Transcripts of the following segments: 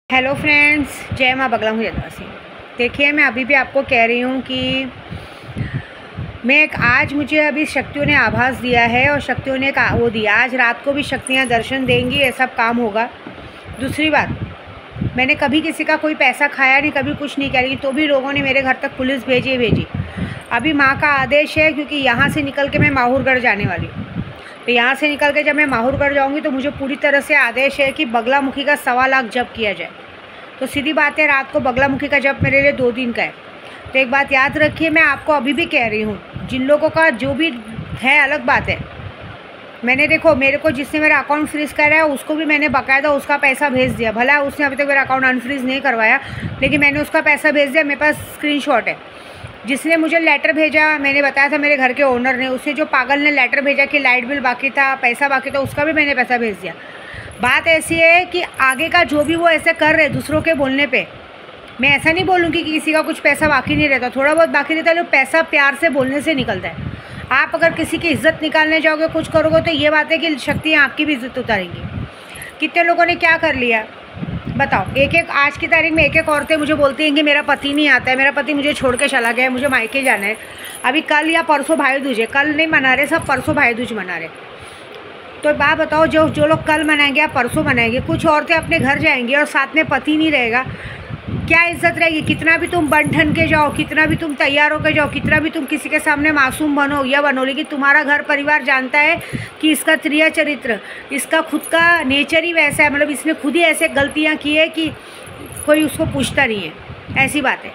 Hello friends, जय माँ बगला हूँ यदासी। देखिए, मैं अभी भी आपको कह रही हूँ कि आज मुझे अभी शक्तियों ने आभास दिया है और शक्तियों ने वो दिया, आज रात को भी शक्तियाँ दर्शन देंगी, ये सब काम होगा। दूसरी बात, मैंने कभी किसी का कोई पैसा खाया नहीं, कभी कुछ नहीं किया, लेकिन तो भी लोगों ने मेरे घर तक पुलिस भेजी। अभी माँ का आदेश है, क्योंकि यहाँ से निकल के मैं माहौरगढ़ जाने वाली हूँ। तो यहाँ से निकल के जब मैं माहौरगढ़ जाऊँगी तो मुझे पूरी तरह से आदेश है कि बगलामुखी का 1.25 लाख जप किया जाए। तो सीधी बात है, रात को बगलामुखी का जप मेरे लिए 2 दिन का है। तो एक बात याद रखिए, मैं आपको अभी भी कह रही हूँ, जिन लोगों का जो भी है अलग बात है। मैंने देखो, मेरे को जिसने मेरा अकाउंट फ्रीज़ कराया उसको भी मैंने बाकायदा उसका पैसा भेज दिया। भला उसने अभी तक मेरा अकाउंट अनफ्रीज़ नहीं करवाया, लेकिन मैंने उसका पैसा भेज दिया। मेरे पास स्क्रीनशॉट है। जिसने मुझे लेटर भेजा, मैंने बताया था मेरे घर के ओनर ने, उसे जो पागल ने लेटर भेजा कि लाइट बिल बाकी था, पैसा बाकी था, उसका भी मैंने पैसा भेज दिया। बात ऐसी है कि आगे का जो भी वो ऐसे कर रहे दूसरों के बोलने पे, मैं ऐसा नहीं बोलूँगी कि किसी का कुछ पैसा बाकी नहीं रहता, थोड़ा बहुत बाकी रहता है, लेकिन पैसा प्यार से बोलने से निकलता है। आप अगर किसी की इज्जत निकालने जाओगे, कुछ करोगे, तो ये बात है कि शक्तियाँ आपकी भी इज्जत उतारेंगी। कितने लोगों ने क्या कर लिया बताओ। आज की तारीख में एक औरतें मुझे बोलती हैं कि मेरा पति नहीं आता है, मेरा पति मुझे छोड़ के चला गया है, मुझे मायके जाना है। अभी कल या परसों भाई दूज है, कल नहीं मना रहे सब, परसों भाई दूज मना रहे। तो बात बताओ, जो लोग कल मनाएंगे या परसों मनाएंगे, कुछ औरतें अपने घर जाएंगी और साथ में पति नहीं रहेगा, क्या इज्जत रहेगी? कितना भी तुम बन ठन के जाओ, कितना भी तुम तैयार होकर जाओ, कितना भी तुम किसी के सामने मासूम बनो या बनो, लेकिन तुम्हारा घर परिवार जानता है कि इसका त्रिया चरित्र, इसका खुद का नेचर ही वैसा है, मतलब इसने खुद ही ऐसे गलतियाँ की है कि कोई उसको पूछता नहीं है। ऐसी बात है।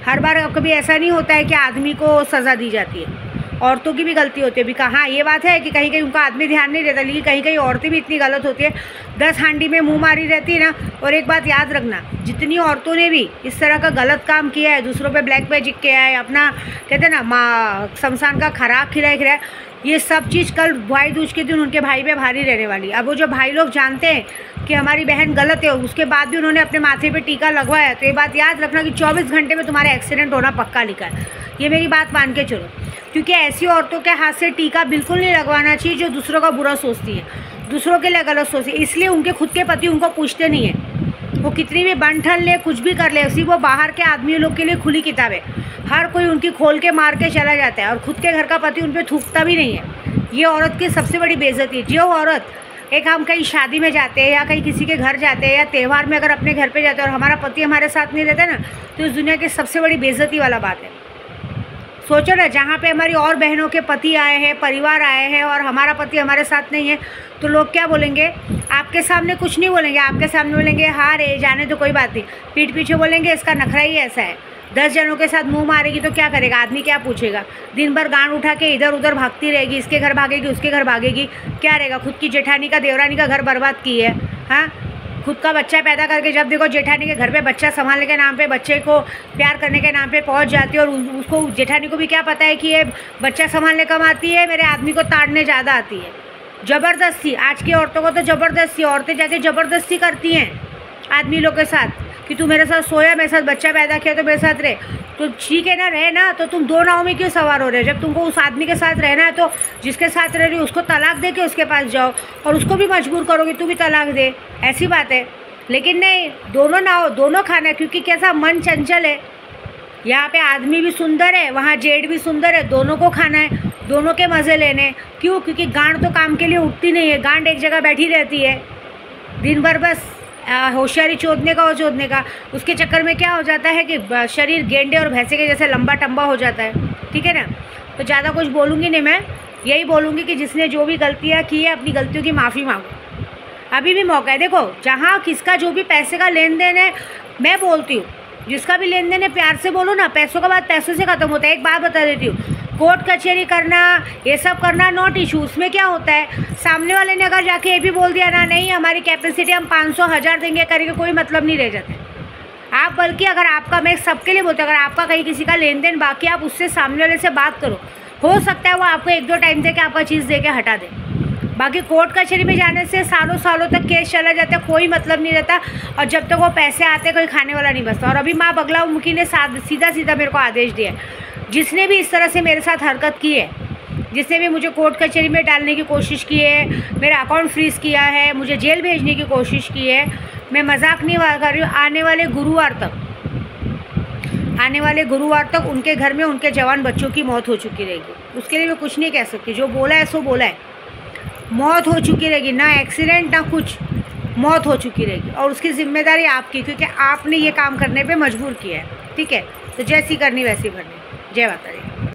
हर बार कभी ऐसा नहीं होता है कि आदमी को सज़ा दी जाती है, औरतों की भी गलती होती है। भी कहाँ ये बात है कि कहीं कहीं उनका आदमी ध्यान नहीं देता, लेकिन कहीं कहीं औरतें भी इतनी गलत होती है, 10 हांडी में मुंह मारी रहती है ना। और एक बात याद रखना, जितनी औरतों ने भी इस तरह का गलत काम किया है, दूसरों पे ब्लैक मैजिक किया है, अपना कहते हैं ना शमशान का खराब खिलाया, ये सब चीज़ कल भाई दूज के दिन उनके भाई पे भारी रहने वाली। अब वो जो भाई लोग जानते हैं कि हमारी बहन गलत है, उसके बाद भी उन्होंने अपने माथे पे टीका लगवाया, तो ये बात याद रखना कि 24 घंटे में तुम्हारा एक्सीडेंट होना पक्का लिखा है। ये मेरी बात मान के चलो, क्योंकि ऐसी औरतों के हाथ से टीका बिल्कुल नहीं लगवाना चाहिए जो दूसरों का बुरा सोचती है, दूसरों के लिए गलत सोचती है। इसलिए उनके खुद के पति उनको पूछते नहीं है। वो कितनी भी बन ठन ले, कुछ भी कर ले, उसी वो बाहर के आदमी लोग के लिए खुली किताब है। हर कोई उनकी खोल के मार के चला जाता है, और खुद के घर का पति उन पर थूकता भी नहीं है। ये औरत की सबसे बड़ी बेइज्जती है। जो औरत, एक हम कहीं शादी में जाते हैं या कहीं किसी के घर जाते हैं या त्यौहार में अगर अपने घर पे जाते हैं और हमारा पति हमारे साथ नहीं रहता ना, तो इस दुनिया की सबसे बड़ी बेइज्जती वाला बात है। सोचो ना, जहाँ पे हमारी और बहनों के पति आए हैं, परिवार आए हैं, और हमारा पति हमारे साथ नहीं है, तो लोग क्या बोलेंगे? आपके सामने कुछ नहीं बोलेंगे, आपके सामने बोलेंगे हाँ रे जाने तो कोई बात नहीं, पीठ पीछे बोलेंगे इसका नखरा ही ऐसा है। 10 जनों के साथ मुंह मारेगी तो क्या करेगा आदमी? क्या पूछेगा? दिन भर गांड उठा के इधर उधर भागती रहेगी, इसके घर भागेगी, उसके घर भागेगी, क्या रहेगा? खुद की जेठानी का, देवरानी का घर बर्बाद की है। हाँ, खुद का बच्चा पैदा करके जब देखो जेठानी के घर पे बच्चा संभालने के नाम पे, बच्चे को प्यार करने के नाम पे पहुंच जाती है, और उसको जेठानी को भी क्या पता है कि ये बच्चा संभालने कम आती है, मेरे आदमी को ताड़ने ज़्यादा आती है। ज़बरदस्ती, आज की औरतों को तो ज़बरदस्ती, औरतें जाके ज़बरदस्ती करती हैं आदमी लोग के साथ कि तू मेरे साथ सोया, मेरे साथ बच्चा पैदा किया तो मेरे साथ रहे। तो ठीक है ना, रहे ना, तो तुम 2 नाव में क्यों सवार हो रहे हो? जब तुमको उस आदमी के साथ रहना है तो जिसके साथ रह रही हो उसको तलाक दे के उसके पास जाओ, और उसको भी मजबूर करोगे तू भी तलाक दे, ऐसी बात है। लेकिन नहीं, दोनों नाव, दोनों खाना है, क्योंकि कैसा मन चंचल है। यहाँ पे आदमी भी सुंदर है, वहाँ जेठ भी सुंदर है, दोनों को खाना है, दोनों के मज़े लेने। क्यों? क्योंकि गांड तो काम के लिए उठती नहीं है, गांड एक जगह बैठी रहती है दिन भर, बस होशियारी चोदने का और चोदने का। उसके चक्कर में क्या हो जाता है कि शरीर गेंडे और भैंसे के जैसे लंबा टंबा हो जाता है। ठीक है ना? तो ज़्यादा कुछ बोलूँगी नहीं, मैं यही बोलूँगी कि जिसने जो भी गलतियाँ की है, अपनी गलतियों की माफ़ी मांगो। अभी भी मौका है। देखो, जहाँ किसका जो भी पैसे का लेन देन है, मैं बोलती हूँ जिसका भी लेन देन है प्यार से बोलो ना, पैसों का बात पैसों से ख़त्म होता है। एक बात बता देती हूँ, कोर्ट कचहरी करना, ये सब करना नॉट इशू। उसमें क्या होता है, सामने वाले ने अगर जाके ये भी बोल दिया ना, नहीं हमारी कैपेसिटी हम 500-1000 देंगे करके, कोई मतलब नहीं रह जाता आप। बल्कि अगर आपका, मैं सबके लिए बोलती हूँ, अगर आपका कहीं किसी का लेन देन बाकी, आप उससे सामने वाले से बात करो, हो सकता है वो आपको 1-2 टाइम दे के आपका चीज़ दे के हटा दे। बाकी कोर्ट कचहरी में जाने से सालों सालों तक केस चला जाता है, कोई मतलब नहीं रहता, और जब तक वो पैसे आते कोई खाने वाला नहीं बचता। और अभी माँ बगलामुखी ने सीधा सीधा मेरे को आदेश दिया, जिसने भी इस तरह से मेरे साथ हरकत की है, जिसने भी मुझे कोर्ट कचहरी में डालने की कोशिश की है, मेरा अकाउंट फ्रीज़ किया है, मुझे जेल भेजने की कोशिश की है, मैं मजाक नहीं कर रही हूँ। आने वाले गुरुवार तक उनके घर में उनके जवान बच्चों की मौत हो चुकी रहेगी। उसके लिए मैं कुछ नहीं कह सकती, जो बोला है सो बोला है। मौत हो चुकी रहेगी, ना एक्सीडेंट ना कुछ, मौत हो चुकी रहेगी। और उसकी जिम्मेदारी आपकी, क्योंकि आपने ये काम करने पे मजबूर किया है। ठीक है, तो जैसी करनी वैसी भरनी। जय माता दी।